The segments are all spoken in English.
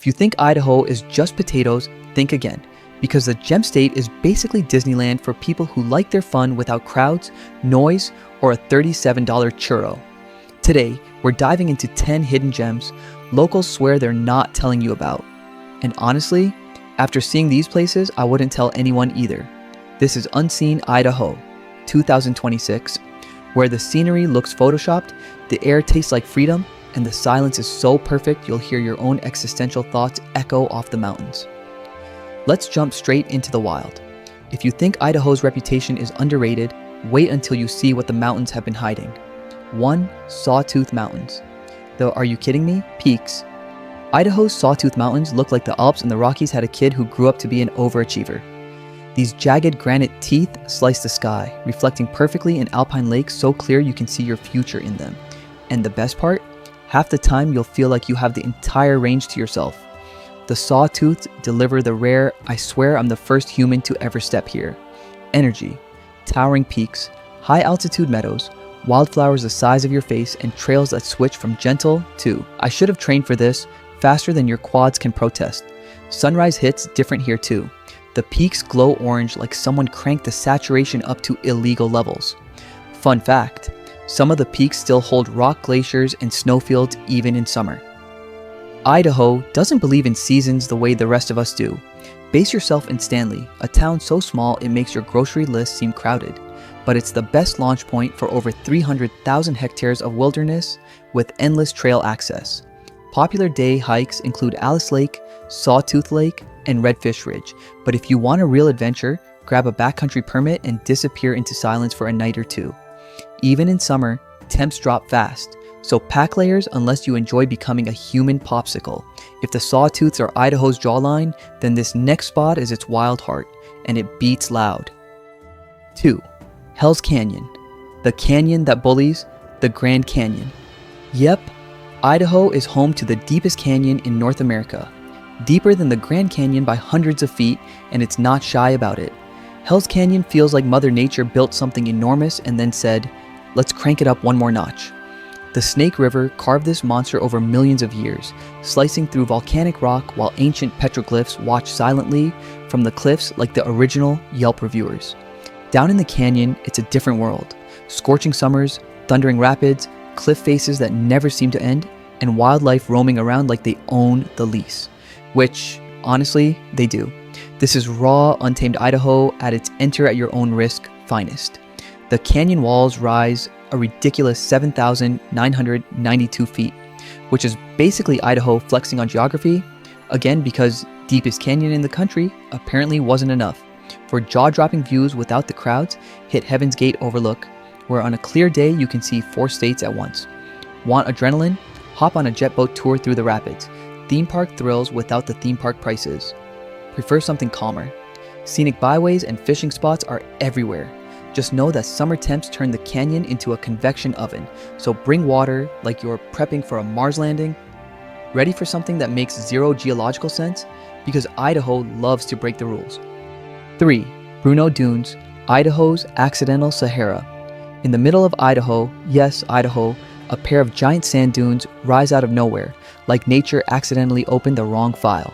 If you think Idaho is just potatoes, think again, because the Gem State is basically Disneyland for people who like their fun without crowds, noise, or a $37 churro. Today, we're diving into 10 hidden gems locals swear they're not telling you about. And honestly, after seeing these places, I wouldn't tell anyone either. This is Unseen Idaho, 2026, where the scenery looks photoshopped, the air tastes like freedom, and the silence is so perfect you'll hear your own existential thoughts echo off the mountains. Let's jump straight into the wild. If you think Idaho's reputation is underrated, wait until you see what the mountains have been hiding. 1. Sawtooth Mountains. The are you kidding me? Peaks. Idaho's Sawtooth Mountains look like the Alps, and the Rockies had a kid who grew up to be an overachiever. These jagged granite teeth slice the sky, reflecting perfectly in alpine lakes so clear you can see your future in them. And the best part? Half the time you'll feel like you have the entire range to yourself. The Sawtooths deliver the rare, I swear I'm the first human to ever step here. Energy, towering peaks, high altitude meadows, wildflowers the size of your face, and trails that switch from gentle to, I should have trained for this, faster than your quads can protest. Sunrise hits different here too. The peaks glow orange like someone cranked the saturation up to illegal levels. Fun fact, some of the peaks still hold rock glaciers and snowfields even in summer. Idaho doesn't believe in seasons the way the rest of us do. Base yourself in Stanley, a town so small it makes your grocery list seem crowded. But it's the best launch point for over 300,000 hectares of wilderness with endless trail access. Popular day hikes include Alice Lake, Sawtooth Lake, and Redfish Ridge, but if you want a real adventure, grab a backcountry permit and disappear into silence for a night or two. Even in summer, temps drop fast, so pack layers unless you enjoy becoming a human popsicle. If the Sawtooths are Idaho's jawline, then this next spot is its wild heart, and it beats loud. 2. Hell's Canyon. The canyon that bullies, the Grand Canyon. Yep, Idaho is home to the deepest canyon in North America. Deeper than the Grand Canyon by hundreds of feet, and it's not shy about it. Hell's Canyon feels like Mother Nature built something enormous and then said, let's crank it up one more notch. The Snake River carved this monster over millions of years, slicing through volcanic rock while ancient petroglyphs watch silently from the cliffs like the original Yelp reviewers. Down in the canyon, it's a different world. Scorching summers, thundering rapids, cliff faces that never seem to end, and wildlife roaming around like they own the lease. Which, honestly, they do. This is raw, untamed Idaho at its enter-at-your-own-risk finest. The canyon walls rise a ridiculous 7,992 feet, which is basically Idaho flexing on geography, again because deepest canyon in the country apparently wasn't enough. For jaw-dropping views without the crowds, hit Heaven's Gate Overlook, where on a clear day you can see 4 states at once. Want adrenaline? Hop on a jet boat tour through the rapids. Theme park thrills without the theme park prices. Prefer something calmer? Scenic byways and fishing spots are everywhere. Just know that summer temps turn the canyon into a convection oven, so bring water like you're prepping for a Mars landing. Ready for something that makes zero geological sense? Because Idaho loves to break the rules. 3. Bruneau Dunes, Idaho's accidental Sahara. In the middle of Idaho, yes, Idaho, a pair of giant sand dunes rise out of nowhere, like nature accidentally opened the wrong file.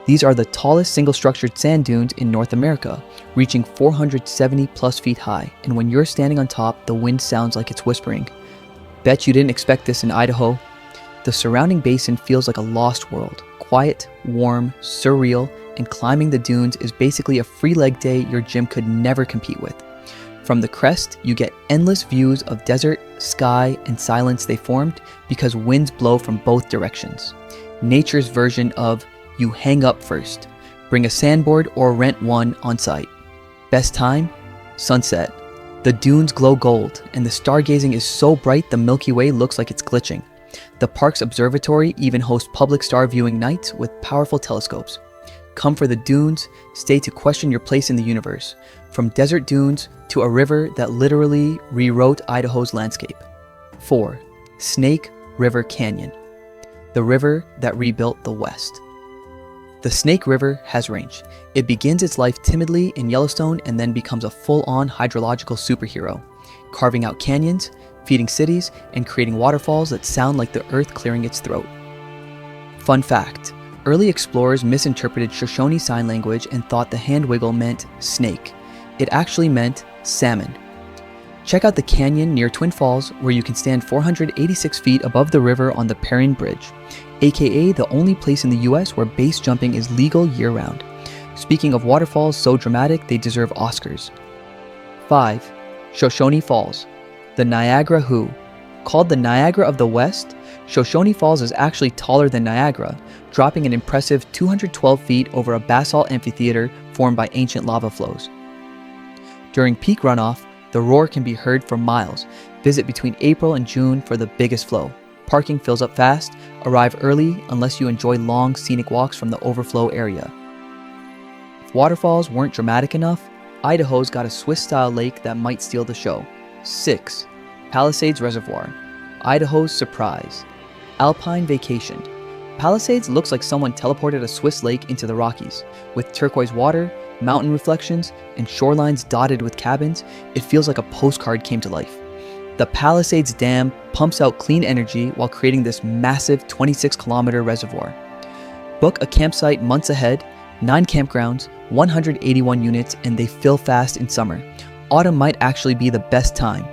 These are the tallest single-structured sand dunes in North America, reaching 470 plus feet high, and when you're standing on top, the wind sounds like it's whispering. Bet you didn't expect this in Idaho. The surrounding basin feels like a lost world, quiet, warm, surreal, and climbing the dunes is basically a free leg day your gym could never compete with. From the crest, you get endless views of desert, sky, and silence they formed because winds blow from both directions. Nature's version of you hang up first. Bring a sandboard or rent one on site. Best time? Sunset. The dunes glow gold, and the stargazing is so bright the Milky Way looks like it's glitching. The park's observatory even hosts public star viewing nights with powerful telescopes. Come for the dunes, stay to question your place in the universe. From desert dunes to a river that literally rewrote Idaho's landscape. 4. Snake River Canyon. The river that rebuilt the West. The Snake River has range. It begins its life timidly in Yellowstone and then becomes a full-on hydrological superhero, carving out canyons, feeding cities, and creating waterfalls that sound like the earth clearing its throat. Fun fact, Early explorers misinterpreted Shoshone Sign Language and thought the hand wiggle meant snake. It actually meant salmon. Check out the canyon near Twin Falls, where you can stand 486 feet above the river on the Perrine Bridge, aka the only place in the US where base jumping is legal year-round. Speaking of waterfalls so dramatic they deserve Oscars. 5. Shoshone Falls, the Niagara Who. Called the Niagara of the West, Shoshone Falls is actually taller than Niagara, dropping an impressive 212 feet over a basalt amphitheater formed by ancient lava flows. During peak runoff, the roar can be heard for miles. Visit between April and June for the biggest flow. Parking fills up fast. Arrive early unless you enjoy long scenic walks from the overflow area. If waterfalls weren't dramatic enough, Idaho's got a Swiss-style lake that might steal the show. 6. Palisades Reservoir, Idaho's surprise. Alpine vacationed. Palisades looks like someone teleported a Swiss lake into the Rockies. With turquoise water, mountain reflections, and shorelines dotted with cabins, it feels like a postcard came to life. The Palisades Dam pumps out clean energy while creating this massive 26-kilometer reservoir. Book a campsite months ahead, 9 campgrounds, 181 units, and they fill fast in summer. Autumn might actually be the best time.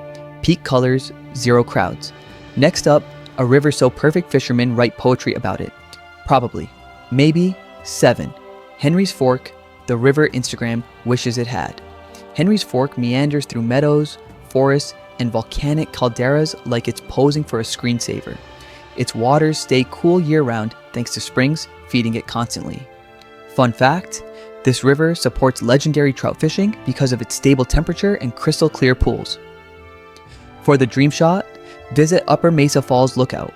Peak colors, 0 crowds. Next up, a river so perfect fishermen write poetry about it. Probably. Maybe. 7. Henry's Fork, the river Instagram wishes it had. Henry's Fork meanders through meadows, forests, and volcanic calderas like it's posing for a screensaver. Its waters stay cool year-round thanks to springs feeding it constantly. Fun fact, this river supports legendary trout fishing because of its stable temperature and crystal clear pools. For the dream shot, visit Upper Mesa Falls Lookout.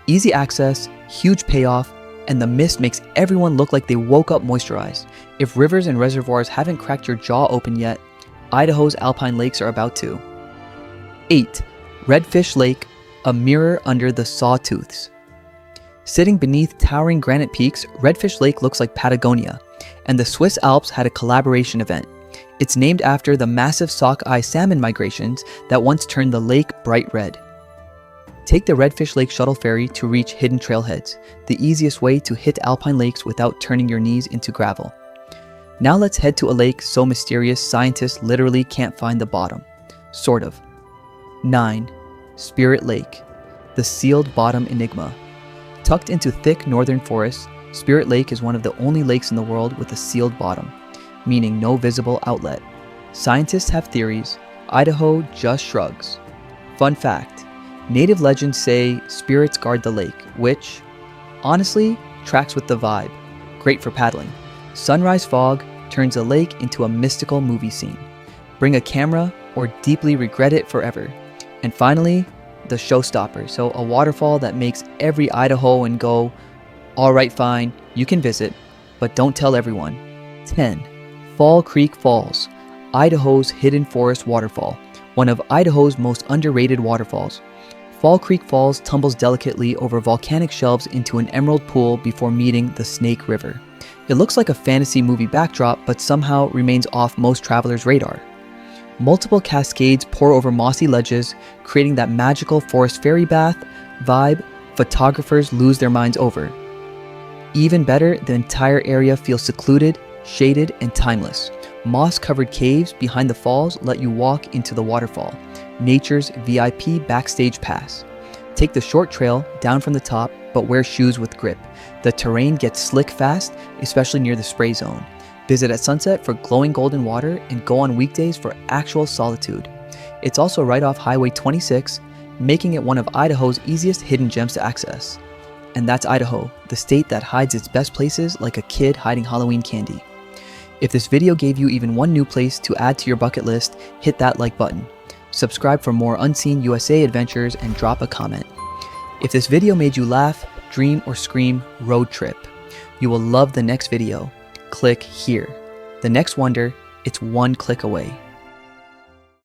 Easy access, huge payoff, and the mist makes everyone look like they woke up moisturized. If rivers and reservoirs haven't cracked your jaw open yet, Idaho's alpine lakes are about to. 8. Redfish Lake, a mirror under the Sawtooths. Sitting beneath towering granite peaks, Redfish Lake looks like Patagonia, and the Swiss Alps had a collaboration event. It's named after the massive sockeye salmon migrations that once turned the lake bright red. Take the Redfish Lake shuttle ferry to reach hidden trailheads, the easiest way to hit alpine lakes without turning your knees into gravel. Now let's head to a lake so mysterious scientists literally can't find the bottom. Sort of. 9. Spirit Lake, the sealed bottom enigma. Tucked into thick northern forests, Spirit Lake is one of the only lakes in the world with a sealed bottom, meaning no visible outlet. Scientists have theories. Idaho just shrugs. Fun fact, native legends say spirits guard the lake, which, honestly, tracks with the vibe. Great for paddling. Sunrise fog turns a lake into a mystical movie scene. Bring a camera or deeply regret it forever. And finally, the showstopper, so a waterfall that makes every Idahoan go, alright fine, you can visit, but don't tell everyone. 10. Fall Creek Falls, Idaho's hidden forest waterfall, one of Idaho's most underrated waterfalls. Fall Creek Falls tumbles delicately over volcanic shelves into an emerald pool before meeting the Snake River. It looks like a fantasy movie backdrop, but somehow remains off most travelers' radar. Multiple cascades pour over mossy ledges, creating that magical forest fairy bath vibe photographers lose their minds over. Even better, the entire area feels secluded, shaded, and timeless. Moss-covered caves behind the falls let you walk into the waterfall, nature's VIP backstage pass. Take the short trail down from the top, but wear shoes with grip. The terrain gets slick fast, especially near the spray zone. Visit at sunset for glowing golden water and go on weekdays for actual solitude. It's also right off Highway 26, making it one of Idaho's easiest hidden gems to access. And that's Idaho, the state that hides its best places like a kid hiding Halloween candy. If this video gave you even one new place to add to your bucket list, hit that like button. Subscribe for more Unseen USA adventures and drop a comment. If this video made you laugh, dream, or scream, road trip, you will love the next video. Click here. The next wonder, it's one click away.